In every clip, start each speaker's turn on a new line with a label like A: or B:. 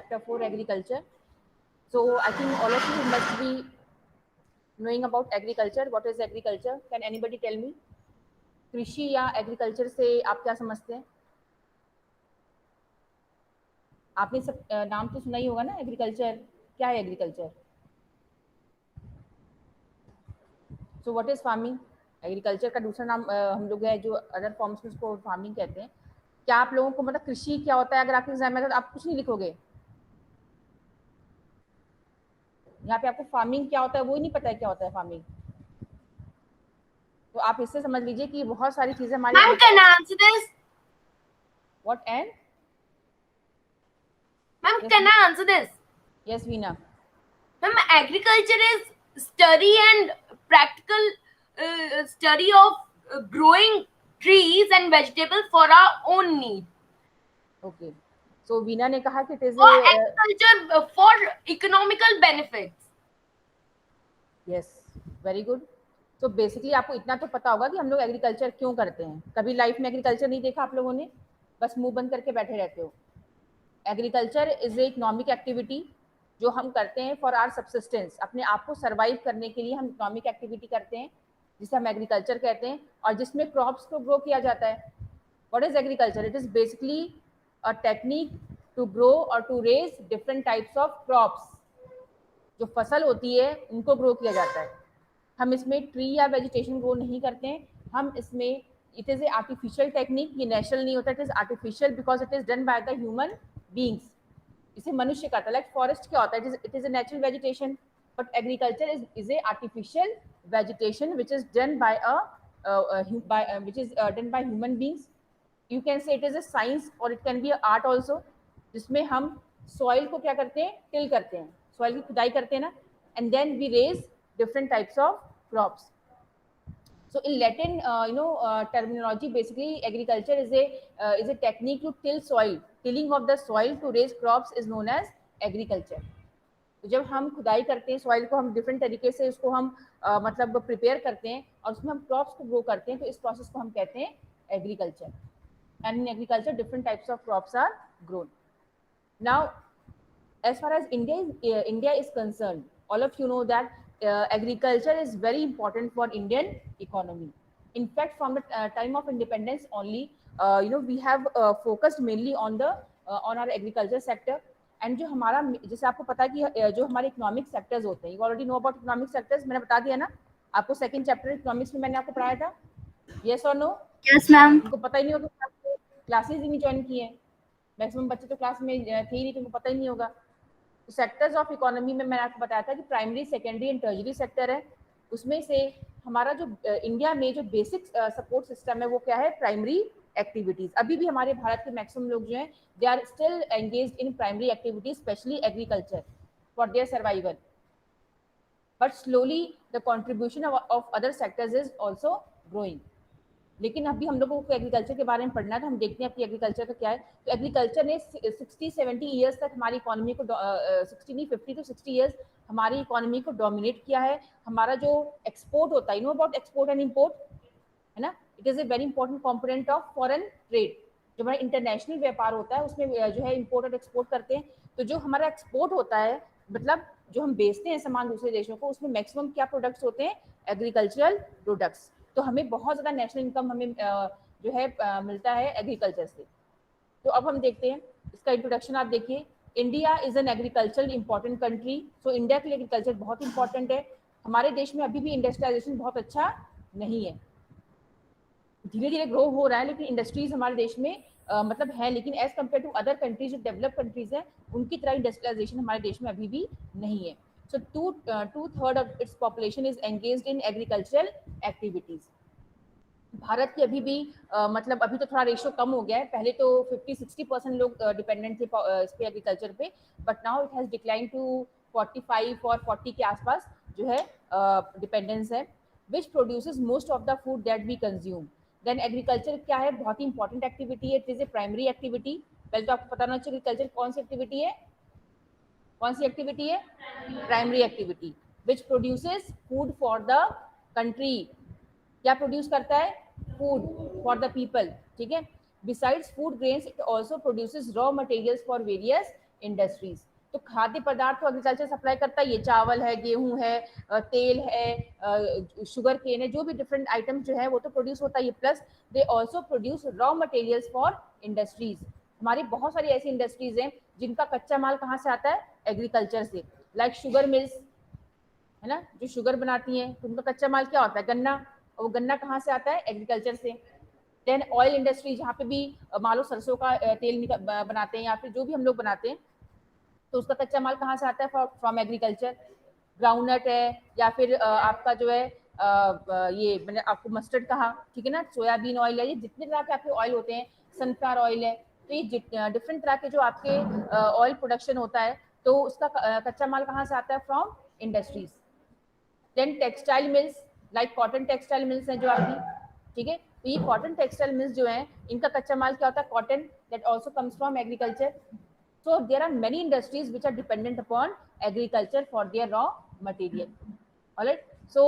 A: chapter 4 agriculture. So I think all of you must be knowing about agriculture. What is agriculture? Can anybody tell me? कृषि या agriculture से आप क्या समझते हैं? आपने सब नाम तो सुना ही होगा ना, एग्रीकल्चर क्या है? Agriculture, so what is farming? Agriculture का दूसरा नाम हम लोग है जो अदर फॉर्म्स में उसको फार्मिंग कहते हैं। क्या आप लोगों को मतलब कृषि क्या होता है? अगर आपके एग्जाम में तो आप कुछ नहीं लिखोगे, यहाँ पे आपको फार्मिंग क्या होता है वो ही नहीं पता है क्या होता है फार्मिंग। तो आप इससे समझ लीजिए कि बहुत सारी चीजें हमारी।
B: Ma'am, can I answer this?
A: What and?
B: Ma'am,
A: Yes,
B: can I answer this?
A: Yes, Veena.
B: Ma'am, agriculture is study and practical study of growing trees and vegetables for our own need.
A: Okay. So Veena ने कहा कि it is
B: Or
A: a
B: agriculture for economical benefits.
A: Yes, very good. तो basically आपको इतना तो पता होगा कि हम लोग एग्रीकल्चर क्यों करते हैं। कभी लाइफ में एग्रीकल्चर नहीं देखा आप लोगों ने? बस मुंह बंद करके बैठे रहते हो। Agriculture is a economic activity जो हम करते हैं फॉर आवर सब्सिस्टेंस। अपने आप को सर्वाइव करने के लिए हम इकोनॉमिक एक्टिविटी करते हैं जिसे हम एग्रीकल्चर कहते हैं, और जिसमें क्रॉप्स को ग्रो किया जाता है। What is agriculture? It is basically a technique to grow और to raise different types of crops. जो फसल होती है उनको ग्रो किया जाता है। हम इसमें ट्री या वेजिटेशन ग्रो नहीं करते हैं, हम इसमें it is A artificial technique. ये नेचुरल नहीं होता, it is artificial because it is done by the human beings. इसे मनुष्य करता है। लाइक फॉरेस्ट क्या होता है? It is a natural vegetation, but agriculture is a artificial vegetation which is done by which is done by human beings. You can say it is a science or it can be a art also, जिसमें हम soil को क्या करते हैं? Till करते हैं, soil की खुदाई करते हैं ना, and then we raise different types of crops. So in Latin, terminology, basically agriculture is a technique to till soil. Tilling of the soil to raise crops is known as agriculture. तो जब हम खुदाई करते हैं soil को, हम different तरीके से उसको हम मतलब प्रिपेयर करते हैं और उसमें हम क्रॉप्स को ग्रो करते हैं, तो इस प्रोसेस को हम कहते हैं agriculture. And in agriculture different types of crops are grown. Now as far as India is concerned, all of you know that agriculture is very important for Indian economy. In fact, from the time of independence only, we have focused mainly on our agriculture sector. And जो हमारा, जैसे आपको पता है कि जो हमारे economic sectors होते हैं, you already know about economic sectors. मैंने बता दिया ना आपको, सेकंड चैप्टर इकोनॉमिक्स में मैंने आपको पढ़ाया था. यस और नो?
B: Yes ma'am.
A: उनको पता ही नहीं होगा, क्लासेस ही नहीं ज्वाइन किए हैं. मैक्सिमम बच्चे तो क्लास में थे ही नहीं, तो उनको पता ही नहीं होगा. सेक्टर्स ऑफ इकोनॉमी में मैंने आपको बताया था कि प्राइमरी, सेकेंडरी एंड टर्जरी सेक्टर है. उसमें से हमारा जो इंडिया में जो बेसिक सपोर्ट सिस्टम है वो क्या है? Primary activities. अभी भी हमारे भारत के मैक्सिमम लोग जो हैं they are still engaged in primary activities, specially agriculture, for their survival. But slowly the contribution of other sectors is also growing. लेकिन अभी हम लोगों को एग्रीकल्चर के बारे में पढ़ना है, तो हम देखते हैं कि एग्रीकल्चर का क्या है. तो एग्रीकल्चर ने 60-70 ईयर्स तक हमारी इकोनॉमी को 60 नहीं 50 to 60 ईयर्स हमारी इकोनॉमी को डोमिनेट किया है. हमारा जो एक्सपोर्ट होता है, know about export and import, है ना? It is a very important component of foreign trade. जो हमारा इंटरनेशनल व्यापार होता है उसमें जो है इम्पोर्ट और एक्सपोर्ट करते हैं. तो जो हमारा एक्सपोर्ट होता है, मतलब जो हम बेचते हैं सामान दूसरे देशों को, उसमें मैक्सिमम क्या प्रोडक्ट्स होते हैं? Agricultural products. तो हमें बहुत ज़्यादा नेशनल इनकम हमें जो है मिलता है एग्रीकल्चर से. तो अब हम देखते हैं इसका इंट्रोडक्शन. आप देखिए, India is an agricultural important country. So India के लिए एग्रीकल्चर बहुत इंपॉर्टेंट है. हमारे देश में अभी भी इंडस्ट्रियलाइजेशन बहुत अच्छा नहीं है. धीरे धीरे ग्रो हो रहा है, लेकिन इंडस्ट्रीज हमारे देश में मतलब है, लेकिन as compare to other countries जो डेवलप कंट्रीज हैं, उनकी तरह इंडस्ट्रियलाइजेशन हमारे देश में अभी भी नहीं है. So 2/3 of its population is engaged in agricultural activities. Bharat की अभी भी मतलब अभी तो थोड़ा रेशियो कम हो गया है. पहले तो 50-60% लोग डिपेंडेंट थे इस पे एग्रीकल्चर पे, but now it has decline to 45 और 40 के आसपास जो है डिपेंडेंस है. Which produces most of the food that we consume. Then agriculture क्या है? बहुत ही इंपॉर्टेंट एक्टिविटी है. It is a primary activity. पहले तो आपको पता होना चाहिए एग्रीकल्चर कौन सी एक्टिविटी है. कौन सी एक्टिविटी है? Primary activity. Which produces food for the country. क्या प्रोड्यूस करता है? Food for the people. ठीक है. Besides food grains, it also produces raw materials for various industries. तो खाद्य पदार्थ तो एग्रीकल्चर सप्लाई करता है, ये चावल है, गेहूं है, तेल है, शुगर केन है, जो भी डिफरेंट आइटम्स जो है वो तो प्रोड्यूस होता है। Plus they also produce raw materials for industries. हमारी बहुत सारी ऐसी इंडस्ट्रीज हैं जिनका कच्चा माल कहाँ से आता है, एग्रीकल्चर से। लाइक शुगर मिल्स है ना, जो शुगर बनाती हैं, तो उनका कच्चा माल क्या होता है, गन्ना, और वो गन्ना कहाँ से आता है, एग्रीकल्चर से। देन ऑयल इंडस्ट्री, जहाँ पे भी मान लो सरसों का तेल बनाते हैं या फिर जो भी हम लोग बनाते हैं, तो उसका कच्चा माल कहाँ से आता है, फ्रॉम एग्रीकल्चर। ग्राउंडनट है, या फिर आपका जो है ये मैंने आपको मस्टर्ड कहा, ठीक है ना, सोयाबीन ऑयल है, ये जितने तरह के आपके ऑयल होते हैं, सनफ्लावर ऑयल है, तो ये डिफरेंट तरह के जो आपके ऑयल प्रोडक्शन होता है, तो उसका कच्चा माल कहाँ से आता है, from industries. Then textile mills, like cotton textile mills हैं जो आपकी, ठीक है, तो ये कॉटन टेक्सटाइल मिल्स जो हैं, इनका कच्चा माल क्या होता है, cotton, that also comes from agriculture. So there are many industries which are dependent upon agriculture for their raw material. All right. So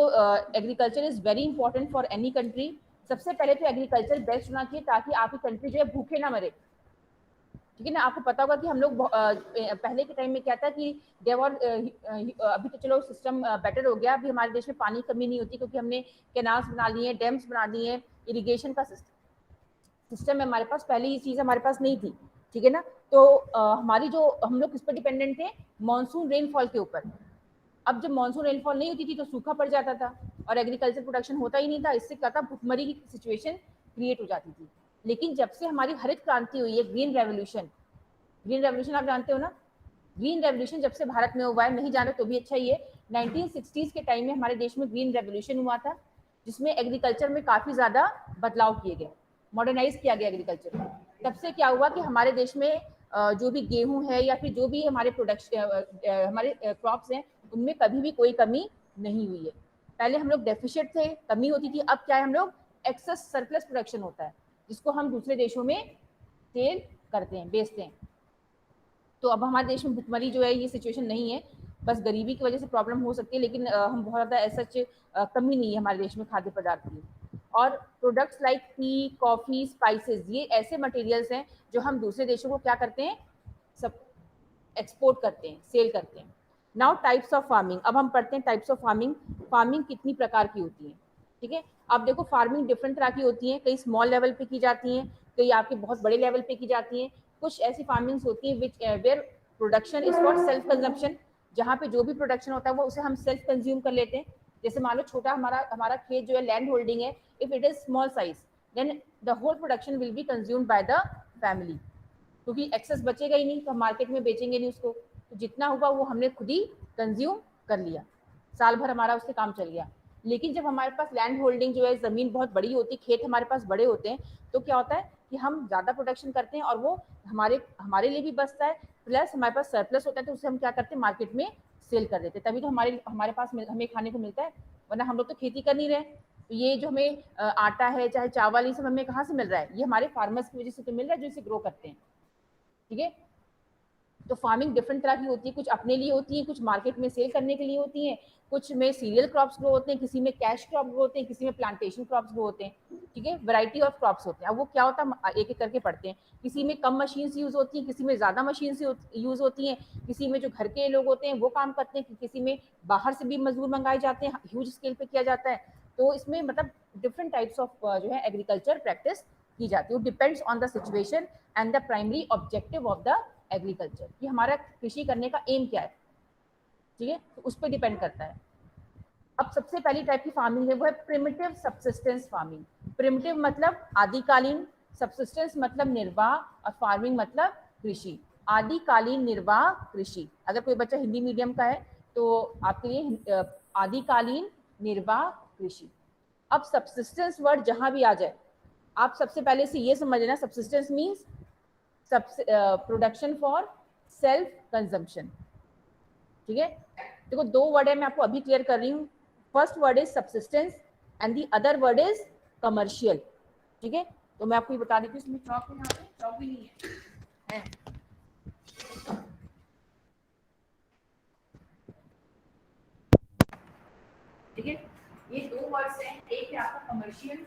A: agriculture is very important for any country. सबसे पहले तो एग्रीकल्चर बेस्ट होना चाहिए ताकि आपकी country जो है भूखे ना मरे, ठीक है ना। आपको पता होगा कि हम लोग पहले के टाइम में क्या था कि देवर अभी तो चलो सिस्टम बेटर हो गया, अभी हमारे देश में पानी कमी नहीं होती क्योंकि हमने कैनाल्स बना लिए, डैम्स बना दिए, इरिगेशन का सिस्टम है हमारे पास। पहले ये चीज़ हमारे पास नहीं थी, ठीक है ना। तो हमारी जो हम लोग किस पर डिपेंडेंट थे, मानसून रेनफॉल के ऊपर। अब जब मानसून रेनफॉल नहीं होती थी तो सूखा पड़ जाता था और एग्रीकल्चर प्रोडक्शन होता ही नहीं था, इससे क्या था, भुखमरी की सिचुएशन क्रिएट हो जाती थी। लेकिन जब से हमारी हरित क्रांति हुई है, ग्रीन रेवोल्यूशन, ग्रीन रेवोल्यूशन आप जानते हो ना, ग्रीन रेवोल्यूशन जब से भारत में हुआ है, नहीं जाने तो भी अच्छा ही है, 1960s के टाइम में हमारे देश में ग्रीन रेवोल्यूशन हुआ था, जिसमें एग्रीकल्चर में काफ़ी ज़्यादा बदलाव किए गए, मॉडर्नाइज किया गया एग्रीकल्चर को। तब से क्या हुआ कि हमारे देश में जो भी गेहूं है या फिर जो भी हमारे प्रोडक्शन हमारे क्रॉप्स हैं, उनमें कभी भी कोई कमी नहीं हुई है। पहले हम लोग डेफिशिएट थे, कमी होती थी, अब क्या है, हम लोग एक्सेस सरप्लस प्रोडक्शन होता है, जिसको हम दूसरे देशों में सेल करते हैं, बेचते हैं। तो अब हमारे देश में भुखमरी जो है ये सिचुएशन नहीं है, बस गरीबी की वजह से प्रॉब्लम हो सकती है, लेकिन हम बहुत ज़्यादा ऐसा कमी नहीं है हमारे देश में खाद्य पदार्थ की। और products like T, coffee, spices, ये ऐसे मटेरियल्स हैं जो हम दूसरे देशों को क्या करते हैं, सब एक्सपोर्ट करते हैं, सेल करते हैं। नाउ टाइप्स ऑफ फार्मिंग, अब हम पढ़ते हैं टाइप्स ऑफ फार्मिंग। फार्मिंग कितनी प्रकार की होती है, ठीक है। आप देखो फार्मिंग डिफरेंट तरह की होती है, कई स्मॉल लेवल पे की जाती हैं, कई आपके बहुत बड़े लेवल पे की जाती हैं। कुछ ऐसी फार्मिंग्स होती हैं which where production is for self consumption, जहाँ पे जो भी प्रोडक्शन होता है वो उसे हम सेल्फ कंज्यूम कर लेते हैं। जैसे मान लो छोटा हमारा हमारा खेत जो है, लैंड होल्डिंग है, if it is small size, then the whole production will be consumed by the family, क्योंकि एक्सेस बचेगा ही नहीं तो हम मार्केट में बेचेंगे नहीं उसको, तो जितना हुआ वो हमने खुद ही कंज्यूम कर लिया, साल भर हमारा उससे काम चल गया। लेकिन जब हमारे पास लैंड होल्डिंग जो है, ज़मीन बहुत बड़ी होती है, खेत हमारे पास बड़े होते हैं, तो क्या होता है कि हम ज़्यादा प्रोडक्शन करते हैं और वो हमारे हमारे लिए भी बचता है, प्लस हमारे पास सरप्लस होता है, तो उसे हम क्या करते हैं, मार्केट में सेल कर देते हैं, तभी तो हमारे हमारे पास हमें खाने को मिलता है, वरना हम लोग तो खेती कर नहीं रहे। तो ये जो हमें आटा है, चाहे चावल, ये सब हमें कहाँ से मिल रहा है, ये हमारे फार्मर्स की वजह से तो मिल रहा है जो इसे ग्रो करते हैं, ठीक है। तो फार्मिंग डिफरेंट तरह की होती है, कुछ अपने लिए होती है, कुछ मार्केट में सेल करने के लिए होती हैं, कुछ में सीरियल क्रॉप्स ग्रो होते हैं, किसी में कैश क्रॉप ग्रो होते हैं, किसी में प्लांटेशन क्रॉप्स ग्रो होते हैं, ठीक है। वैरायटी ऑफ क्रॉप्स होते हैं। अब वो क्या होता है एक एक करके पढ़ते हैं। किसी में कम मशीन्स यूज होती हैं, किसी में ज़्यादा मशीन्स यूज होती हैं, किसी में जो घर के लोग होते हैं वो काम करते हैं, किसी में बाहर से भी मजदूर मंगाए जाते हैं, ह्यूज स्केल पे किया जाता है। तो इसमें मतलब डिफरेंट टाइप्स ऑफ जो है एग्रीकल्चर प्रैक्टिस की जाती है, depends on the situation and the primary objective of the agriculture, कि हमारा कृषि करने का एम क्या है, ठीक है, तो उस पर डिपेंड करता है। अब सबसे पहली टाइप की फार्मिंग है वो है प्रिमिटिव सबसिस्टेंस फार्मिंग। प्रिमिटिव मतलब आदिकालीन, सबसिस्टेंस मतलब निर्वाह, और फार्मिंग मतलब कृषि। आदिकालीन निर्वाह कृषि, अगर कोई बच्चा हिंदी मीडियम का है तो आपके लिए आदिकालीन निर्वाह कृषि। अब सबसिस्टेंस वर्ड जहां भी आ जाए, आप सबसे पहले से ये समझ लेना, subsistence means production for self consumption, ठीक है। देखो दो वर्ड है, मैं आपको अभी क्लियर कर रही हूँ। First word is subsistence and the other word is commercial, ठीक है। तो मैं आपको ये बता देती हूँ, इसमें चौक, यहाँ पे चौक भी नहीं है। ठीक है, ये दो वर्ड्स हैं, एक है आपका commercial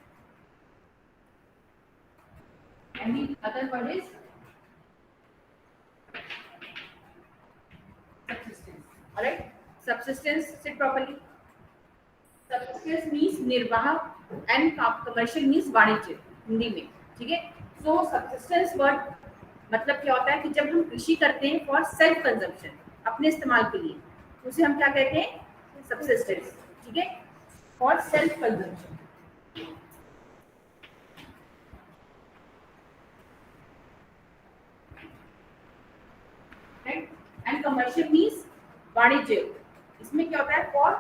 A: and the other word is alright, subsistence, sit properly, subsistence means निर्वाह एंड कमर्शियल मींस वाणिज्य हिंदी में, ठीक है। सो सब्सिस्टेंस वर्ड मतलब क्या होता है कि जब हम कृषि करते हैं फॉर सेल्फ कंजम्पशन, अपने इस्तेमाल के लिए, तो उसे हम क्या कहते हैं, सब्सिस्टेंस, ठीक है, for self consumption. Right, and commercial means वाणिज्य, इसमें क्या होता है, for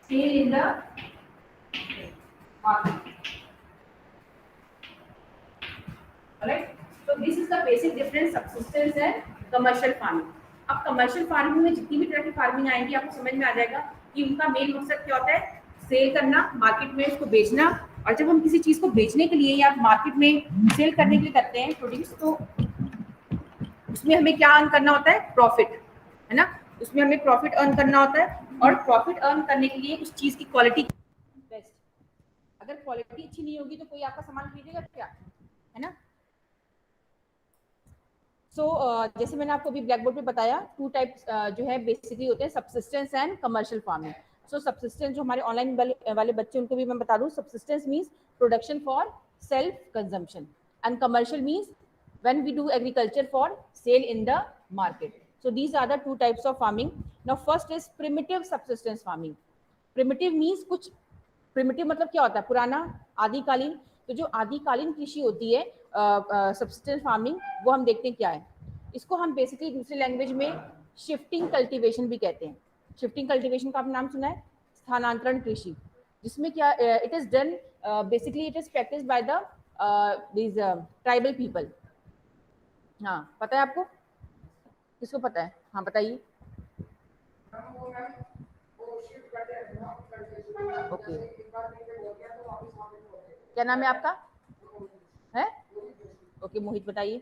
A: sale in the market, right. So this is the basic difference subsistence and commercial farming. अब कमर्शियल फार्मिंग में जितनी भी तरह की फार्मिंग आएंगी आपको समझ में आ जाएगा कि उनका मेन मकसद क्या होता है, सेल करना, मार्केट में उसको बेचना। और जब हम किसी चीज को बेचने के लिए या मार्केट में सेल करने के लिए करते हैं प्रोड्यूस, तो उसमें हमें क्या अर्न करना होता है, प्रॉफिट, है ना। उसमें हमें प्रॉफिट अर्न करना होता है, और प्रॉफिट अर्न करने के लिए उस चीज की क्वालिटी बेस्ट, अगर क्वालिटी अच्छी नहीं होगी तो कोई आपका सामान खरीदेगा क्या, है ना। सो जैसे मैंने आपको अभी ब्लैक बोर्ड पे बताया, टू टाइप्स जो है बेसिकली होते हैं, subsistence and commercial farming. So subsistence जो हमारे ऑनलाइन वाले बच्चे उनको भी मैं बता दूं, subsistence means production for self consumption, and commercial means when we do agriculture for sale in the market. So these are the two types of farming. Now first is primitive subsistence farming. Primitive means कुछ, primitive मतलब क्या होता है, पुराना, आदिकालीन। तो जो आदिकालीन कृषि होती है सब्सिस्टेंस फार्मिंग, वो हम देखते हैं क्या है। इसको हम बेसिकली दूसरी लैंग्वेज में शिफ्टिंग कल्टीवेशन भी कहते हैं। शिफ्टिंग कल्टीवेशन का आपने नाम सुना है, स्थानांतरण कृषि, जिसमें क्या it is done basically, it is practice by the these tribal people. हाँ, पता है आपको, किसको पता है, हाँ बताइए। ओके, क्या नाम है आपका, है, ओके, मोहित बताइए।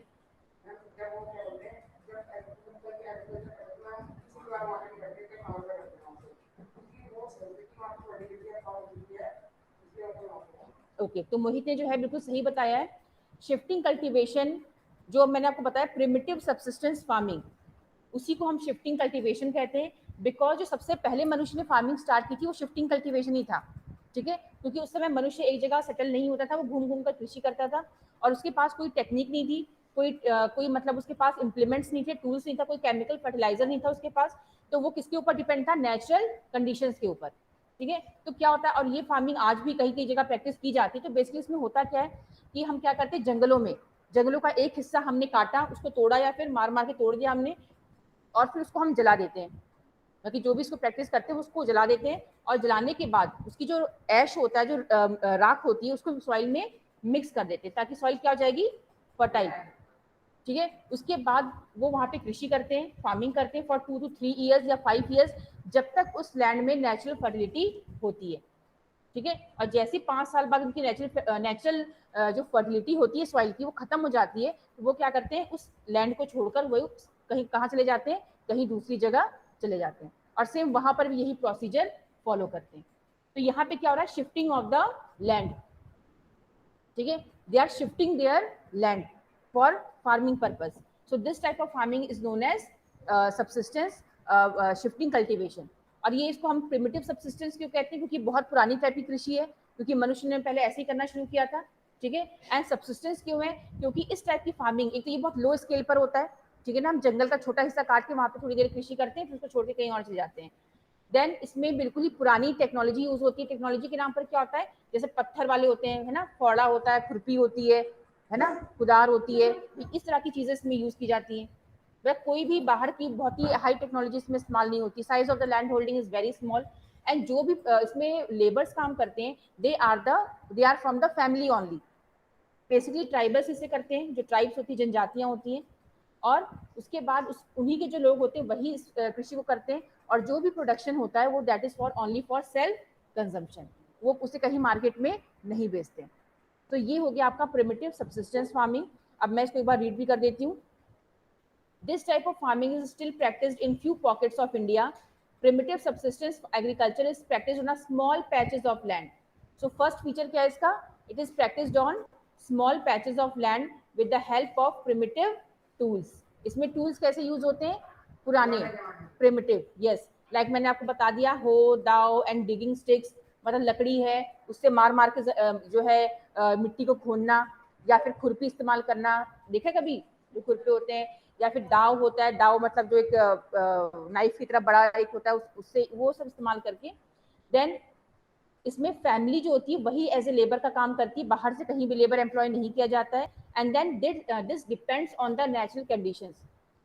A: ओके, तो मोहित ने जो है बिल्कुल सही बताया है। शिफ्टिंग कल्टीवेशन जो मैंने आपको बताया, प्रिमिटिव सब्सिस्टेंस फार्मिंग, उसी को हम शिफ्टिंग कल्टीवेशन कहते हैं। बिकॉज जो सबसे पहले मनुष्य ने फार्मिंग स्टार्ट की थी वो शिफ्टिंग कल्टीवेशन ही था, ठीक है। क्योंकि उस समय मनुष्य एक जगह सेटल नहीं होता था, वो घूम घूम कर कृषि करता था, और उसके पास कोई टेक्निक नहीं थी, कोई मतलब उसके पास इम्प्लीमेंट्स नहीं थे, टूल्स नहीं था, कोई केमिकल फर्टिलाइजर नहीं था उसके पास। तो वो किसके ऊपर डिपेंड था, नेचुरल कंडीशंस के ऊपर, ठीक है। तो क्या होता है, और ये फार्मिंग आज भी कहीं कहीं जगह प्रैक्टिस की जाती है। तो बेसिकली इसमें होता क्या है कि हम क्या करते हैं, जंगलों में, जंगलों का एक हिस्सा हमने काटा, उसको तोड़ा या फिर मार मार के तोड़ दिया हमने, और फिर उसको हम जला देते हैं, बाकी जो भी इसको प्रैक्टिस करते हैं उसको जला देते हैं। और जलाने के बाद उसकी जो ऐश होता है, जो राख होती है, उसको सॉइल में मिक्स कर देते हैं, ताकि सॉइल क्या हो जाएगी, फर्टाइल, ठीक है। उसके बाद वो वहाँ पे कृषि करते हैं, फार्मिंग करते हैं फॉर 2 to 3 ईयर्स या 5 ईयर्स, जब तक उस लैंड में नेचुरल फर्टिलिटी होती है, ठीक है। और जैसे 5 साल बाद उनकी नेचुरल जो फर्टिलिटी होती है सॉइल की, वो खत्म हो जाती है, तो वो क्या करते हैं, उस लैंड को छोड़कर वो कहीं कहाँ चले जाते हैं, कहीं दूसरी जगह चले जाते हैं, और सेम वहां पर भी यही प्रोसीजर फॉलो करते हैं। तो यहाँ पे क्या हो रहा है, शिफ्टिंग ऑफ द लैंड, ठीक है, they are shifting their land for farming purpose. So this type of farming is known as subsistence shifting cultivation. और ये इसको हम प्रिमिटिव सबसिस्टेंस क्यों कहते हैं, क्योंकि बहुत पुरानी टाइप की कृषि है, क्योंकि मनुष्य ने पहले ऐसे ही करना शुरू किया था, ठीक है। एंड सबसिस्टेंस क्यों है, क्योंकि इस टाइप की फार्मिंग एक तो ये बहुत लो स्केल पर होता है, ठीक है ना, हम जंगल का छोटा हिस्सा काट के वहां पे थोड़ी देर कृषि करते हैं, फिर उसको छोड़ के कहीं और चले जाते हैं। देन इसमें बिल्कुल ही पुरानी टेक्नोलॉजी यूज होती है। टेक्नोलॉजी के नाम पर क्या होता है, जैसे पत्थर वाले होते हैं, है ना, फावड़ा होता है, खुरपी होती है ना, कुदार होती है, इस तरह की चीजें इसमें यूज की जाती हैं। वह कोई भी बाहर की बहुत ही हाई टेक्नोलॉजी इसमें इस्तेमाल नहीं होती। Size of the land holding is very small, and जो भी इसमें लेबर्स काम करते हैं, they are from the family only. Basically tribals इसे करते हैं, जो ट्राइब्स होती हैं, जनजातियां होती हैं, और उसके बाद उन्हीं के जो लोग होते हैं वही इस कृषि को करते हैं, और जो भी प्रोडक्शन होता है वो that is for only for self consumption, वो उसे कहीं मार्केट में नहीं बेचते। तो ये हो गया आपका प्रिमिटिव सब्सिस्टेंस फार्मिंग। अब मैं इसको एक बार रीड भी कर देती हूँ। This type of farming is still practiced in few pockets of India. Primitive subsistence agriculture is practiced on a small patches of land. So first feature क्या है इसका, it is practiced on small patches of land with the help of primitive tools. इसमें tools कैसे use होते हैं, पुराने, primitive, yes, like मैंने आपको बता दिया, हो, दाव एंड डिगिंग स्टिक्स, मतलब लकड़ी है उससे मार मार के जो है मिट्टी को खोदना, या फिर खुरपी इस्तेमाल करना, देखे कभी जो खुरपे होते हैं, या फिर दाव होता है, दाव मतलब जो एक नाइफ की तरह बड़ा एक होता है, उससे वो सब इस्तेमाल करके। देन इसमें फैमिली जो होती है वही एज ए लेबर का काम करती है, बाहर से कहीं भी लेबर एम्प्लॉय नहीं किया जाता है। And then this depends on the natural conditions,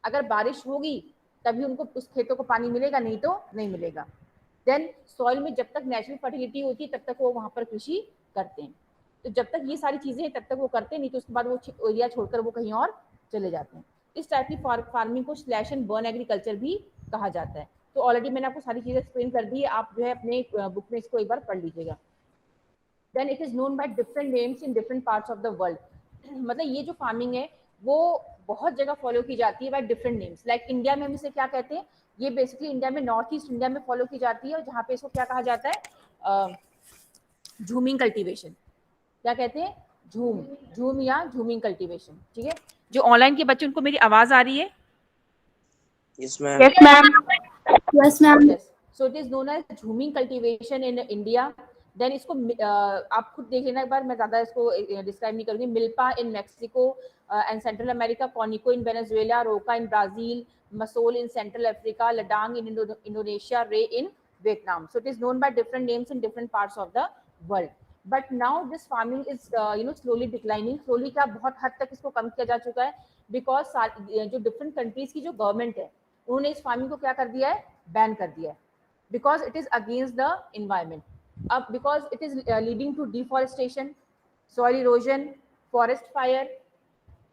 A: अगर बारिश होगी तभी उनको उस खेतों को पानी मिलेगा, नहीं तो नहीं मिलेगा। देन सॉइल में जब तक नेचुरल फर्टिलिटी होती है तब तक वो वहाँ पर कृषि करते हैं। तो जब तक ये सारी चीजें हैं तब तक वो करते हैं, नहीं तो उसके बाद वो एरिया छोड़कर वो कहीं और चले जाते हैं। इस टाइप की फार्मिंग को स्लैश एंड बर्न एग्रीकल्चर भी कहा जाता है। तो ऑलरेडी मैंने आपको सारी चीजें एक्सप्लेन कर दी है, आप जो है अपने बुक में इसको एक बार पढ़ लीजिएगा। Then it is known by different names in different parts of the world, मतलब ये जो फार्मिंग है वो बहुत जगह फॉलो की जाती है bye different names. Like India में हम इसे क्या कहते हैं, ये बेसिकली इंडिया में नॉर्थ ईस्ट इंडिया में फॉलो की जाती है, और जहाँ पे इसको क्या कहा जाता है, झूमिंग कल्टीवेशन, क्या कहते हैं, झूम या झूमिंग कल्टीवेशन। ठीक है, जो ऑनलाइन के बच्चे उनको मेरी आवाज आ रही है?
C: Yes ma'am.
B: Yes, ma'am.
D: Yes, ma'am.
A: Yes. So it is known as jhuming cultivation in India. देन इसको आप खुद देख लेना एक बार, मैं ज्यादा इसको डिस्क्राइब नहीं करूंगी। Milpa in Mexico and Central America, conuco in Venezuela, roca in Brazil, masole in Central Africa, ladang in Indonesia, ray in Vietnam. So it is known by different names in different parts of the world. But now this farming is slowly declining. Slowly क्या, बहुत हद तक इसको कम किया जा चुका है, because जो डिफरेंट कंट्रीज की जो गवर्नमेंट है उन्होंने इस फार्मिंग को क्या कर दिया है, बैन कर दिया है, because it is against the environment. अब because it is leading to deforestation, soil erosion, forest fire,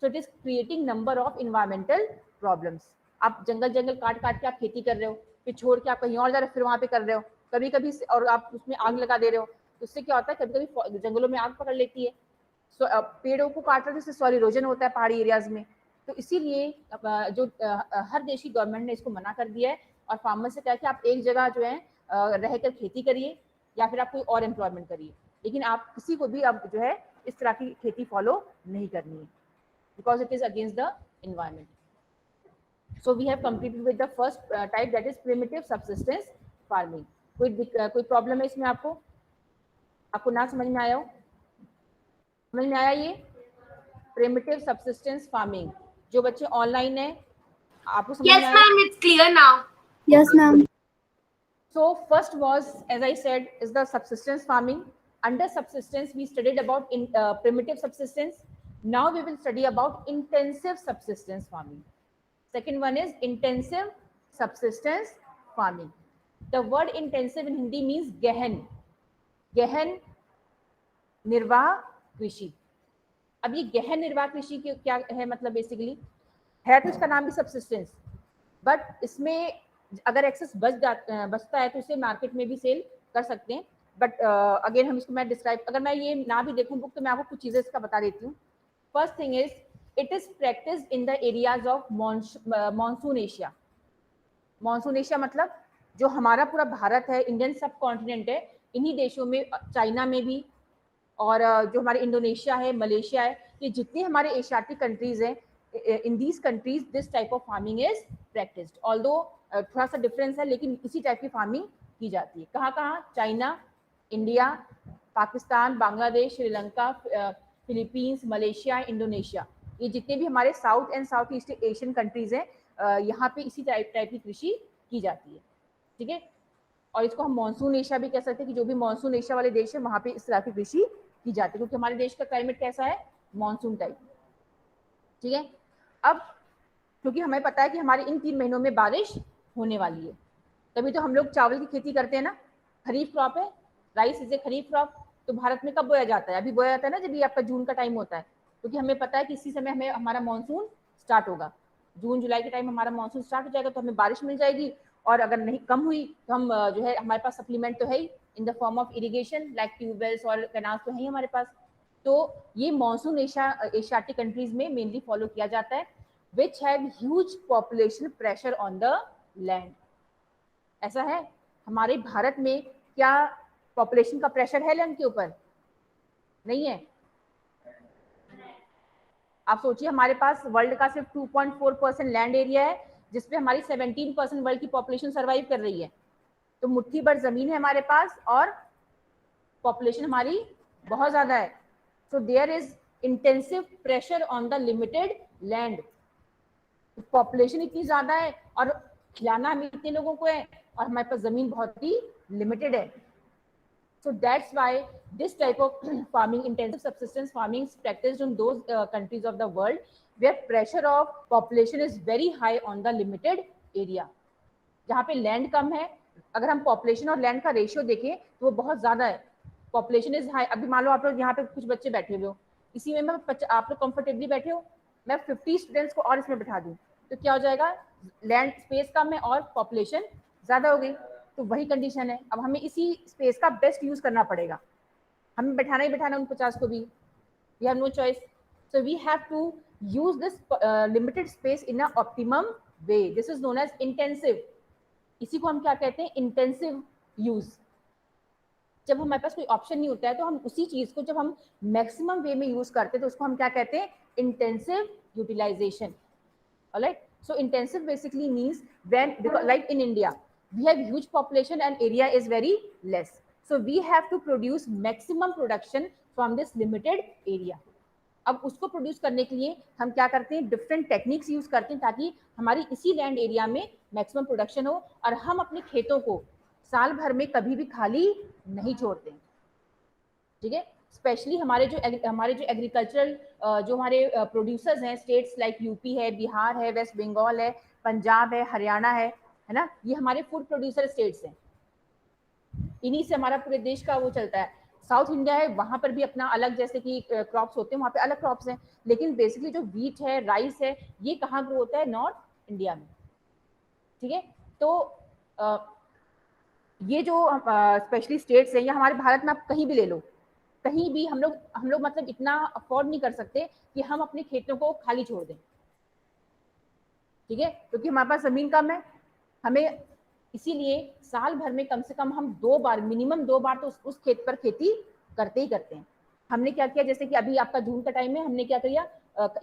A: so it is creating number of environmental problems. आप जंगल काट काट के आप खेती कर रहे हो, फिर छोड़ के आप कहीं और जा रहे हो, फिर वहां पे कर रहे हो कभी कभी, और आप उसमें आग लगा दे रहे हो, तो उससे क्या होता है, कभी कभी जंगलों में आग पकड़ लेती है। पेड़ों को काट रहे हो जिससे सॉइल इरोजन होता है पहाड़ी एरियाज में। तो इसीलिए जो हर देश की गवर्नमेंट ने इसको मना कर दिया है, और फार्मर से कहा कि आप एक जगह जो है रहकर खेती करिए, या फिर आप कोई और एम्प्लॉयमेंट करिए, लेकिन आप किसी को भी अब जो है इस तरह की खेती फॉलो नहीं करनी है, because it is against the environment. So we have completed with the first type, that is primitive subsistence farming. कोई प्रॉब्लम है इसमें? आपको ना समझ में आया हो? समझ में आया ये प्रिमिटिव सब्सिस्टेंस फार्मिंग? जो बच्चे ऑनलाइन है आपको समझ में
B: Yes,
A: आया?
B: ma'am. It's clear now.
D: Yes, ma'am.
A: So first was, as I said, is the subsistence farming. Under subsistence we studied about primitive subsistence. Now we will study about intensive subsistence farming. Second one is intensive subsistence farming. The word intensive in Hindi means गहन निर्वाह कृषि। अब ये गहन निर्वाह कृषि क्या है, मतलब बेसिकली है तो इसका नाम भी सब्सिस्टेंस, बट इसमें अगर एक्सेस बचता है तो उसे मार्केट में भी सेल कर सकते हैं। बट अगेन हम इसको मैं डिस्क्राइब, अगर मैं ये ना भी देखूं बुक तो मैं आपको कुछ चीजें इसका बता देती हूँ। First thing is, it is practice in the areas of monsoon Asia. Monsoon Asia मतलब जो हमारा पूरा भारत है, इंडियन सब कॉन्टिनेंट है, इन्हीं देशों में, चाइना में भी, और जो हमारे इंडोनेशिया है, मलेशिया है, ये जितनी हमारे एशियाटिक कंट्रीज हैं, in these countries this type of farming is practised. Although थोड़ा सा डिफरेंस है, लेकिन इसी टाइप की फार्मिंग की जाती है। कहाँ कहाँ? China, India, Pakistan, Bangladesh, Sri Lanka, Philippines, Malaysia, Indonesia, ये जितने भी हमारे south and south east Asian countries हैं, यहाँ पे इसी टाइप की कृषि की जाती है। ठीक है, और इसको हम मानसून एशिया भी कह सकते हैं, कि जो भी मानसून एशिया वाले देश है वहाँ पे इस तरह की कृषि की जाती है, क्योंकि हमारे देश का क्लाइमेट कैसा है, मानसून टाइप। ठीक है, अब क्योंकि हमें पता है कि हमारे इन 3 महीनों में बारिश होने वाली है, तभी तो हम लोग चावल की खेती करते हैं ना। खरीफ क्रॉप है, rice is a kharif crop. तो भारत में कब बोया जाता है? अभी बोया जाता है ना, जब ये आपका जून का टाइम होता है, क्योंकि हमें पता है कि इसी समय हमें हमारा मानसून स्टार्ट होगा। जून जुलाई के टाइम हमारा मानसून स्टार्ट हो जाएगा, तो हमें बारिश मिल जाएगी, और अगर नहीं कम हुई तो हम जो है हमारे पास सप्लीमेंट तो है ही in the form of irrigation, like tubewells और कैनाल्स तो है ही हमारे पास। तो ये मानसून एशियाटिक कंट्रीज में मेनली फॉलो किया जाता है, which have huge population pressure on the land. ऐसा है, हमारे भारत में क्या पॉपुलेशन का प्रेशर है लैंड के ऊपर? नहीं है। आप सोचिए हमारे पास वर्ल्ड का सिर्फ 2.4% लैंड एरिया है जिसपे हमारी 17% वर्ल्ड की पॉपुलेशन सर्वाइव कर रही है। तो मुट्ठी भर जमीन है हमारे पास और पॉपुलेशन हमारी बहुत ज्यादा है। So there is intensive pressure on the limited land. Population इतनी ज्यादा है और खिलाना हमें इतने लोगों को है और हमारे पास जमीन बहुत ही लिमिटेड है। So that's why this type of farming, intensive subsistence farming is practiced in those countries of the world where pressure of population is very high on the limited area. जहाँ पे लैंड कम है, अगर हम population और land का ratio देखें तो वो बहुत ज्यादा है। Population is high. अभी मान लो आप लोग यहाँ पे कुछ बच्चे बैठे हुए हो, इसी में मैं आप लोग कंफर्टेबली बैठे हो, मैं 50 स्टूडेंट्स को और इसमें बिठा दूं तो क्या हो जाएगा, लैंड स्पेस कम है और पॉपुलेशन ज्यादा हो गई। तो वही कंडीशन है, अब हमें इसी स्पेस का बेस्ट यूज करना पड़ेगा, हमें बैठाना ही बैठाना उन 50 को भी, we have no choice. So we have to use this limited space in a optimum way. This is known as intensive. इसी को हम क्या कहते हैं, इंटेंसिव यूज। जब हमारे पास कोई ऑप्शन नहीं होता है तो हम उसी चीज को जब हम मैक्सिमम वे में यूज करते हैं तो उसको हम क्या कहते हैं, intensive utilisation. Alright, so intensive basically means when, like in India we have huge population and area is very less, so we have to produce maximum production from this limited area. अब उसको produce करने के लिए हम क्या करते हैं, different techniques use करते हैं ताकि हमारी इसी लैंड एरिया में मैक्सिमम प्रोडक्शन हो और हम अपने खेतों को साल भर में कभी भी खाली नहीं छोड़ते। ठीक है, स्पेशली हमारे जो एग्रीकल्चरल जो हमारे प्रोड्यूसर्स हैं, स्टेट्स लाइक यूपी है, बिहार है, वेस्ट बंगाल है, पंजाब है, हरियाणा है ना, ये हमारे फूड प्रोड्यूसर स्टेट्स हैं। इन्हीं से हमारा पूरे देश का वो चलता है। साउथ इंडिया है, वहां पर भी अपना अलग जैसे कि क्रॉप्स होते हैं, वहां पे अलग क्रॉप्स हैं, लेकिन बेसिकली जो व्हीट है, राइस है, ये कहाँ ग्रो होता है, नॉर्थ इंडिया में। ठीक है, तो ये जो स्पेशली स्टेट्स हैं, या हमारे भारत में आप कहीं भी ले लो, कहीं भी हम लोग मतलब इतना अफोर्ड नहीं कर सकते कि हम अपने खेतों को खाली छोड़ दें। ठीक है, क्योंकि हमारे पास जमीन कम है, हमें इसीलिए साल भर में कम से कम हम 2 बार, मिनिमम 2 बार तो उस खेत पर खेती करते ही करते हैं। हमने क्या किया, जैसे कि अभी आपका जून का टाइम है, हमने क्या किया,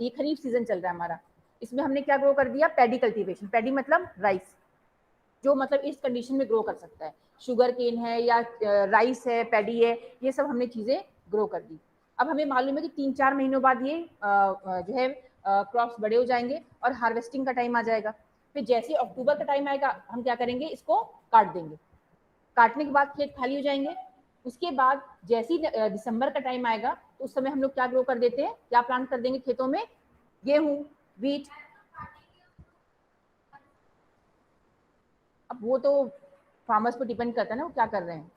A: ये खरीफ सीजन चल रहा है हमारा, इसमें हमने क्या ग्रो कर दिया, पैडी कल्टीवेशन। पैडी मतलब राइस, जो मतलब इस कंडीशन में ग्रो कर सकता है, शुगर केन है या राइस है, पैडी है, ये सब हमने चीजें ग्रो कर दी। अब हमें मालूम है कि 3-4 महीनों बाद ये जो है क्रॉप्स बड़े हो जाएंगे और हार्वेस्टिंग का टाइम आ जाएगा। फिर जैसे अक्टूबर का टाइम आएगा हम क्या करेंगे, इसको काट देंगे। काटने के बाद खेत खाली हो जाएंगे। उसके बाद जैसे ही दिसंबर का टाइम आएगा तो उस समय हम लोग क्या ग्रो कर देते हैं, क्या प्लांट कर देंगे खेतों में, गेहूं, व्हीट। अब वो तो फार्मर्स पर डिपेंड करता है ना, वो क्या कर रहे हैं,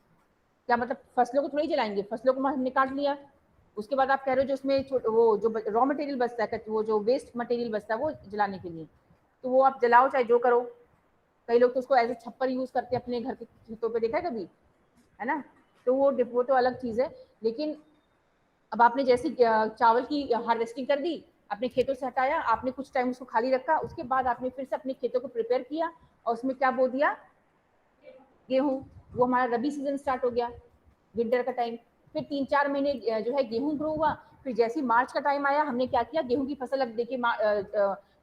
A: क्या मतलब फसलों को थोड़ी जलाएंगे, फसलों को हमने काट लिया, उसके बाद आप कह रहे हो जो उसमें वो जो रॉ मटेरियल बचता है, वो जो वेस्ट मटेरियल बचता है वो जलाने के लिए, तो वो आप जलाओ चाहे जो करो। कई लोग तो उसको एज ए छप्पर यूज करते हैं अपने घर के खेतों पे, देखा है कभी, है ना, तो वो तो अलग चीज है। लेकिन अब आपने जैसे चावल की हार्वेस्टिंग कर दी, अपने खेतों से हटाया, आपने कुछ टाइम उसको खाली रखा, उसके बाद आपने फिर से अपने खेतों को प्रिपेयर किया और उसमें क्या बो दिया, गेहूं। वो हमारा रबी सीजन स्टार्ट हो गया, विंटर का टाइम। फिर 3-4 महीने जो है गेहूं ग्रो हुआ। फिर जैसे ही मार्च का टाइम आया, हमने क्या किया, गेहूं की फसल अब देखिए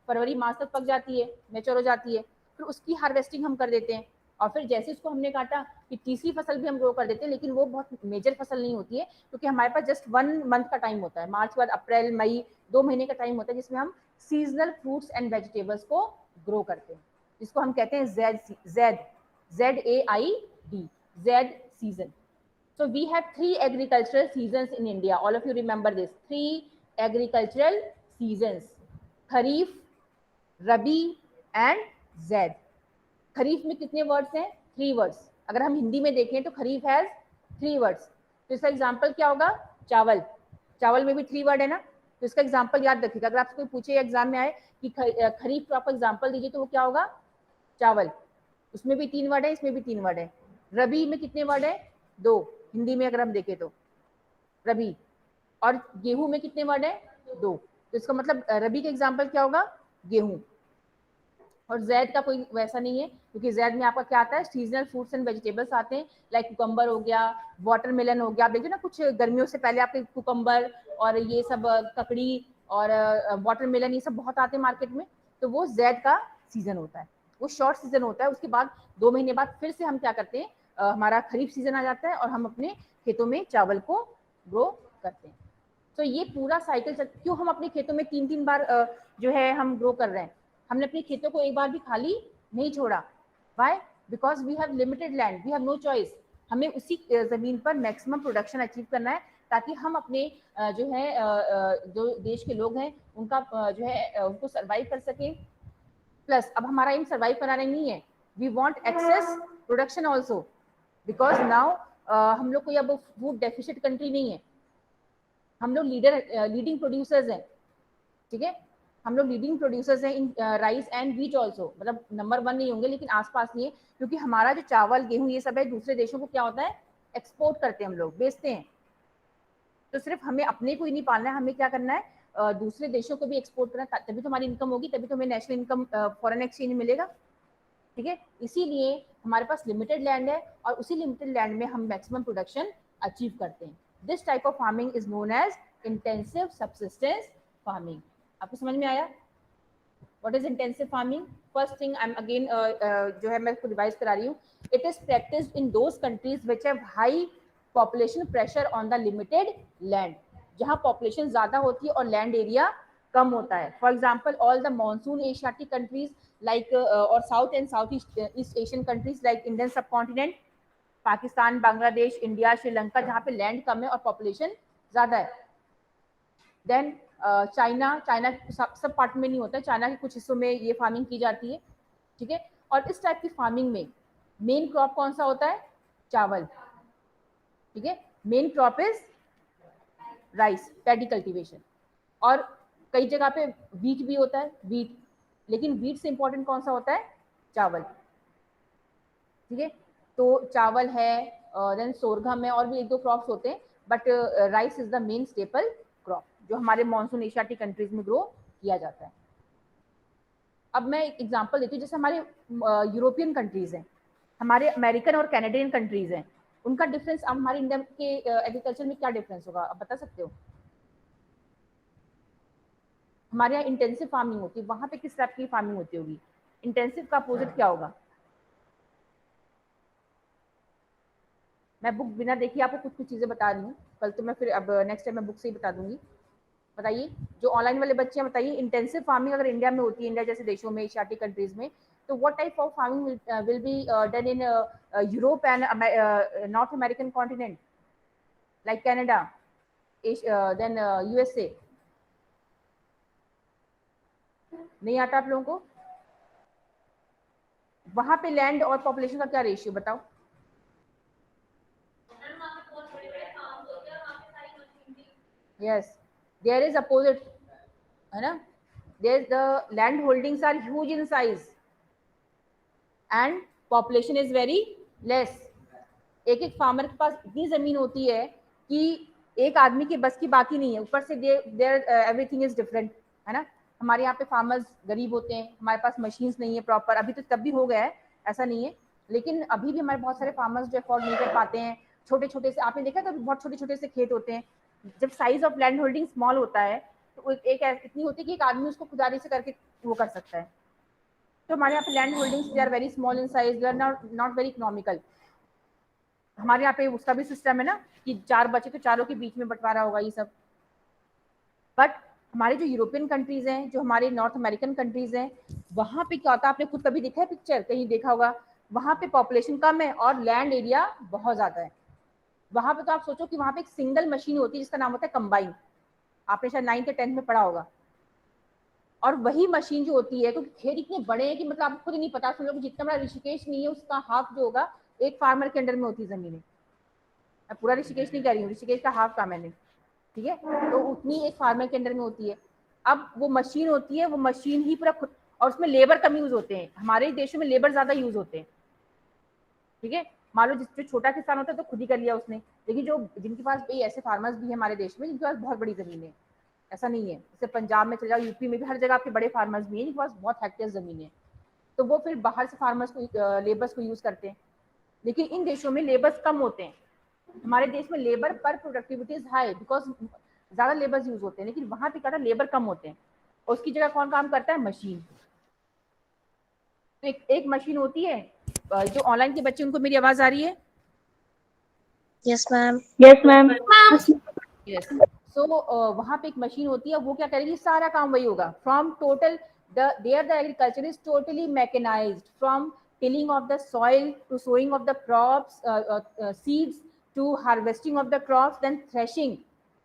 A: फरवरी मार्च तक पक जाती है, मैच्योर हो जाती है, फिर उसकी हार्वेस्टिंग हम कर देते हैं। और फिर जैसे उसको हमने काटा कि तीसरी फसल भी हम ग्रो कर देते हैं, लेकिन वो बहुत मेजर फसल नहीं होती है क्योंकि हमारे पास जस्ट 1 मंथ का टाइम होता है, मार्च के बाद अप्रैल मई 2 महीने का टाइम होता है जिसमें हम सीजनल फ्रूट्स एंड वेजिटेबल्स को ग्रो करते हैं, जिसको हम कहते हैं ZAID season. So we have 3 agricultural seasons in India. All of you remember this, 3 agricultural seasons, Kharif, Rabi and Zaid. खरीफ में कितने वर्ड्स हैं, 3 वर्ड्स। अगर हम हिंदी में देखें तो खरीफ हैज 3 वर्ड्स। तो इसका एग्जांपल क्या होगा, चावल, चावल में भी 3 वर्ड है ना, तो इसका एग्जांपल याद रखिएगा। अगर आपसे कोई पूछे एग्जाम में आए कि खरीफ का आपको एग्जांपल दीजिए तो वो क्या होगा, चावल। उसमें भी 3 वर्ड है, इसमें भी 3 वर्ड है। रबी में कितने वर्ड है, 2, हिंदी में अगर हम देखें तो रबी। और गेहूं में कितने वर्ड है, 2। तो इसका मतलब रबी का एग्जांपल क्या होगा, गेहूं। और जैद का कोई वैसा नहीं है क्योंकि जैद में आपका क्या आता है, सीजनल फ्रूट्स एंड वेजिटेबल्स आते हैं, लाइक कुकम्बर हो गया, वाटरमेलन हो गया। आप देखिए ना, कुछ गर्मियों से पहले आपके कुकम्बर और ये सब ककड़ी और वाटरमेलन, ये सब बहुत आते हैं मार्केट में, तो वो जेड का सीजन होता है, वो शॉर्ट सीजन होता है। उसके बाद 2 महीने बाद फिर से हम क्या करते हैं, हमारा खरीफ सीजन आ जाता है और हम अपने खेतों में चावल को ग्रो करते हैं। तो ये पूरा साइकिल क्यों हम अपने खेतों में 3-3 बार जो है हम ग्रो कर रहे हैं, हमने अपने खेतों को एक बार भी खाली नहीं छोड़ा। Why? Because we have limited land, we have no choice, हमें उसी जमीन पर मैक्सिमम प्रोडक्शन अचीव करना है ताकि हम अपने जो है जो देश के लोग हैं उनका जो है उनको सर्वाइव कर सकें। प्लस अब हमारा एम सर्वाइव कराना नहीं है, we want excess production also, because now हम लोग कोई अब फूड डेफिशिएंट कंट्री नहीं है, हम लोग लीडिंग प्रोड्यूसर्स हैं, ठीक है, हम लोग लीडिंग प्रोड्यूसर्स हैं in rice and wheat also, मतलब नंबर 1 नहीं होंगे लेकिन आसपास नहीं है, क्योंकि हमारा जो चावल गेहूं ये सब है दूसरे देशों को क्या होता है, एक्सपोर्ट करते हैं, हम लोग बेचते हैं। तो सिर्फ हमें अपने को ही नहीं पालना है, हमें क्या करना है, दूसरे देशों को भी एक्सपोर्ट करना है, तभी तो हमारी इनकम होगी, तभी तो हमें नेशनल इनकम फॉरेन एक्सचेंज मिलेगा, ठीक है। इसीलिए हमारे पास लिमिटेड लैंड है और उसी लिमिटेड लैंड में हम मैक्सिमम प्रोडक्शन अचीव करते हैं। This type of farming is known as intensive subsistence farming. आपको समझ में आया what is intensive farming? First thing I am again जो है मैं इसको रिवाइज करा रही हूँ, it is practised in those countries which have high population pressure on the limited land, जहाँ पॉपुलेशन ज्यादा होती है और लैंड एरिया कम होता है। For example all the monsoon Asiatic countries like or South and Southeast East Asian countries like Indian subcontinent, Pakistan, Bangladesh, India, Sri Lanka, जहाँ पे लैंड कम है और पॉपुलेशन ज्यादा है। देन चाइना सब पार्ट में नहीं होता है, चाइना के कुछ हिस्सों में ये फार्मिंग की जाती है, ठीक है। और इस टाइप की फार्मिंग में मेन क्रॉप कौन सा होता है? चावल, ठीक है। Main crop is rice, paddy cultivation, और कई जगह पे व्हीट भी होता है, व्हीट, लेकिन व्हीट से इंपॉर्टेंट कौन सा होता है? चावल, ठीक है। तो चावल है, देन सोरघम है, और भी 1-2 क्रॉप्स होते हैं, but rice is the main staple crop जो हमारे मॉनसून एशियाटिक कंट्रीज में ग्रो किया जाता है। अब मैं एक एग्जांपल देती हूँ, जैसे हमारे यूरोपियन कंट्रीज हैं, हमारे अमेरिकन और कैनेडियन कंट्रीज हैं, उनका डिफरेंस अब हमारे इंडिया के एग्रीकल्चर में क्या डिफरेंस होगा, आप बता सकते हो? हमारे यहाँ इंटेंसिव फार्मिंग होती है, वहां पे किस टाइप की फार्मिंग होती होगी? इंटेंसिव का अपोजिट क्या होगा? मैं बुक बिना देखी आपको कुछ कुछ चीजें बता रही हूँ, कल तो मैं फिर अब नेक्स्ट टाइम मैं बुक से ही बता दूंगी। बताइए जो ऑनलाइन वाले बच्चे हैं, बताइए इंटेंसिव फार्मिंग अगर इंडिया में होती है, इंडिया जैसे देशों में, एशियाटिक कंट्रीज में, तो what type of farming will be done in Europe and north American continent like Canada, then USA? नहीं आता आप लोगों को? वहां पे लैंड और पॉपुलेशन का क्या रेशियो बताओ? यस, देयर इज अपोजिट, है ना, there the land holdings are huge in size and population is very less. एक एक फार्मर के पास इतनी जमीन होती है कि एक आदमी के बस की बात ही नहीं है, ऊपर से देयर एवरीथिंग इज डिफरेंट, है ना। हमारे यहाँ पे फार्मर्स गरीब होते हैं, हमारे पास मशीन्स नहीं है प्रॉपर, अभी तो तब भी हो गया है, ऐसा नहीं है, लेकिन अभी भी हमारे बहुत सारे फार्मर्स जो अफोर्ड नहीं कर पाते हैं, छोटे छोटे से, आपने देखा कभी बहुत छोटे छोटे से खेत होते हैं, जब size of land holding small होता है तो एक इतनी होती है कि एक आदमी उसको खुदारी से करके वो कर सकता है। तो हमारे यहाँ पे land holdings they are very small in size, they are not very economical. हमारे यहाँ पे उसका भी सिस्टम है ना कि 4 बचे तो चारों के बीच में बंटवारा होगा ये सब। बट हमारे जो यूरोपियन कंट्रीज हैं, जो हमारे नॉर्थ अमेरिकन कंट्रीज हैं, वहां पे क्या होता है, आपने खुद कभी देखा है पिक्चर, कहीं देखा होगा, वहां पे पॉपुलेशन कम है और लैंड एरिया बहुत ज्यादा है। वहां पे तो आप सोचो कि वहां पे एक सिंगल मशीन होती है जिसका नाम होता है कंबाइन, आपने शायद 9th या 10th में पढ़ा होगा। और वही मशीन जो होती है, क्योंकि खेत इतने बड़े हैं कि मतलब आपको खुद ही नहीं पता, सुन लो कि जितना बड़ा ऋषिकेश नहीं है उसका हाफ जो होगा एक फार्मर के अंडर में होती है जमीनें। मैं पूरा ऋषिकेश नहीं कह रही हूँ, ऋषिकेश का हाफ का मैंने, ठीक है, तो उतनी एक फार्मर के अंडर में होती है। अब वो मशीन होती है, वो मशीन ही पूरा खुद, और उसमें लेबर कम यूज होते हैं, हमारे देशों में लेबर ज्यादा यूज होते हैं, ठीक है। मान लो जो छोटा किसान होता है तो खुद ही कर लिया उसने, लेकिन जो जिनके पास भाई ऐसे फार्मर्स भी है हमारे देश में जिनके पास बहुत बड़ी जमीन है, ऐसा नहीं है, जैसे पंजाब में चले जाओ, यूपी में भी हर जगह आपके बड़े फार्मर्स भी हैं जिनके पास बहुत हेक्टेयर जमीन है, तो वो फिर बाहर से फार्मर्स को लेबर्स को यूज करते हैं। लेकिन इन देशों में लेबर्स कम होते हैं, हमारे देश में लेबर पर प्रोडक्टिविटी इज हाई बिकॉज ज़्यादा लेबर यूज होते हैं, लेकिन वहाँ पे क्या था, लेबर कम होते हैं और उसकी जगह कौन काम करता है, मशीन। तो एक मशीन होती है। जो ऑनलाइन के बच्चे, उनको मेरी आवाज आ रही है?
C: Yes, ma'am.
D: Yes, ma'am.
A: Yes. सो वहाँ पे एक मशीन होती है, वो क्या करेगी, सारा काम वही होगा। From total the agriculture is totally mechanised, from tilling of the soil to sowing of the crops, seeds to harvesting of the crops, then threshing,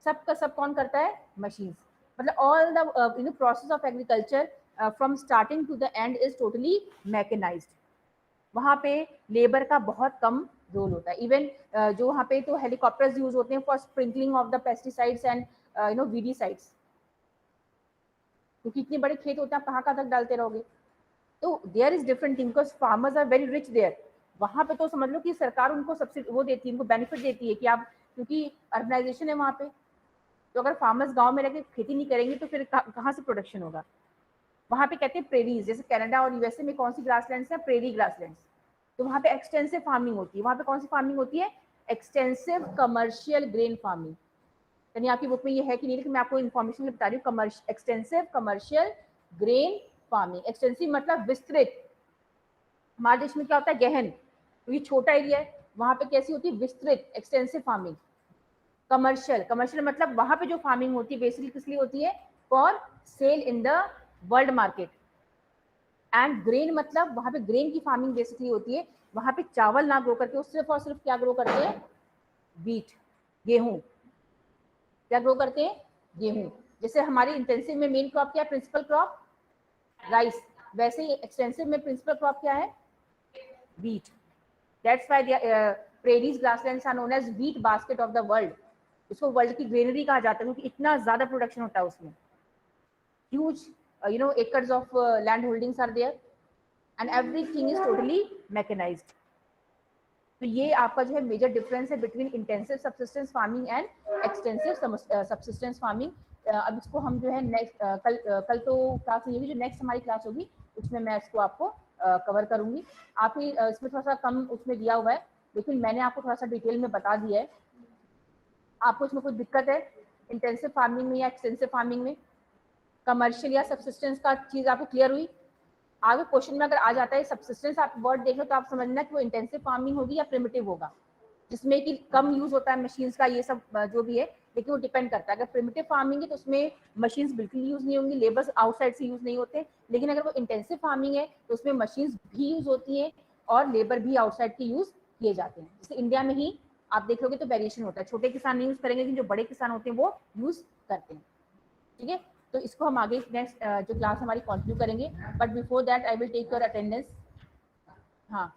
A: सब का सब कौन करता है, मशीन। मतलब all the process of agriculture from starting to the end is totally mechanised. वहाँ पे labour का बहुत कम रोल होता है। इवन जो वहाँ पे तो हेलीकॉप्टर्स यूज होते हैं for sprinkling of the pesticides and weedicides, क्योंकि इतने बड़े खेत होते हैं, आप कहाँ कहाँ तक डालते रहोगे। तो there is different thing, because farmers are very rich there. वहाँ पे तो समझ लो कि सरकार उनको सब्सिडी वो देती है, उनको बेनिफिट देती है कि आप, क्योंकि अर्बनाइजेशन है वहाँ पे, तो अगर फार्मर्स गाँव में रहकर खेती नहीं करेंगे तो फिर कहाँ से प्रोडक्शन होगा। वहाँ पे कहते हैं प्रेरीज, जैसे कनाडा और यूएसए में कौन सी ग्रासलैंड्स है, प्रेरी ग्रासलैंड्स। तो वहाँ पे एक्सटेंसिव फार्मिंग होती है। वहाँ पे कौन सी फार्मिंग होती है, एक्सटेंसिव कमर्शियल ग्रेन फार्मिंग। यानी आपकी बुक में ये है कि नहीं, लेकिन मैं आपको इन्फॉर्मेशन बता रही हूँ। Extensive commercial grain farming, extensive मतलब विस्तृत। हमारे देश में क्या होता है, गहन, तो ये छोटा एरिया है। वहाँ पे कैसी होती है, विस्तृत, एक्सटेंसिव फार्मिंग। कमर्शियल मतलब वहाँ पे जो फार्मिंग होती है बेसिकली किस लिए होती है, for sale in the world market. And grain मतलब वहाँ पे ग्रेन की फार्मिंग बेसिकली होती है, वहाँ पे चावल ना ग्रो करके वो सिर्फ और सिर्फ क्या ग्रो करते हैं, बीट, गेहूं। क्या ग्रो करते हैं, गेहूं। जैसे हमारी इंटेंसिव में मेन क्रॉप क्या है, प्रिंसिपल क्रॉप राइस, वैसे ही एक्सटेंसिव में प्रिंसिपल क्रॉप क्या है, wheat. That's why the prairies grasslands are known as wheat basket of the world. इसको वर्ल्ड की ग्रेनरी कहा जाता है, क्योंकि इतना ज्यादा प्रोडक्शन होता है उसमें। Huge acres of land holdings are there and everything is totally mechanized. तो ये आपका जो है मेजर डिफरेंस है between intensive subsistence farming and extensive subsistence farming. अब इसको हम जो है नेक्स्ट कल तो क्लास नहीं होगी, जो नेक्स्ट हमारी क्लास होगी उसमें मैं इसको आपको कवर करूंगी। आपको इसमें थोड़ा सा कम उसमें दिया हुआ है, लेकिन मैंने आपको थोड़ा सा डिटेल में बता दिया है। आपको इसमें कोई दिक्कत है इंटेंसिव फार्मिंग में या एक्सटेंसिव फार्मिंग में, कमर्शियल या सब्सिस्टेंस का चीज आपको क्लियर हुई? आगे क्वेश्चन में अगर आ जाता है सब्सिस्टेंस, आप वर्ड देख लो तो आप समझना कि वो इंटेंसिव फार्मिंग होगी या प्रिमिटिव होगा, जिसमें कि कम यूज होता है मशीन्स का, ये सब जो भी है, लेकिन वो डिपेंड करता है। अगर प्रिमिटिव फार्मिंग है तो उसमें मशीन्स बिल्कुल यूज नहीं होंगी, लेबर्स आउटसाइड से यूज नहीं होते। लेकिन अगर वो इंटेंसिव फार्मिंग है तो उसमें मशीन्स भी यूज होती हैं और लेबर भी आउटसाइड के यूज किए जाते हैं। जैसे इंडिया में ही आप देखोगे तो वेरिएशन होता है, छोटे किसान नहीं यूज करेंगे, लेकिन जो बड़े किसान होते हैं वो यूज करते हैं। ठीक है, तो इसको हम आगे नेक्स्ट जो क्लास हमारी कंटिन्यू करेंगे, but before that I will take your attendance. हाँ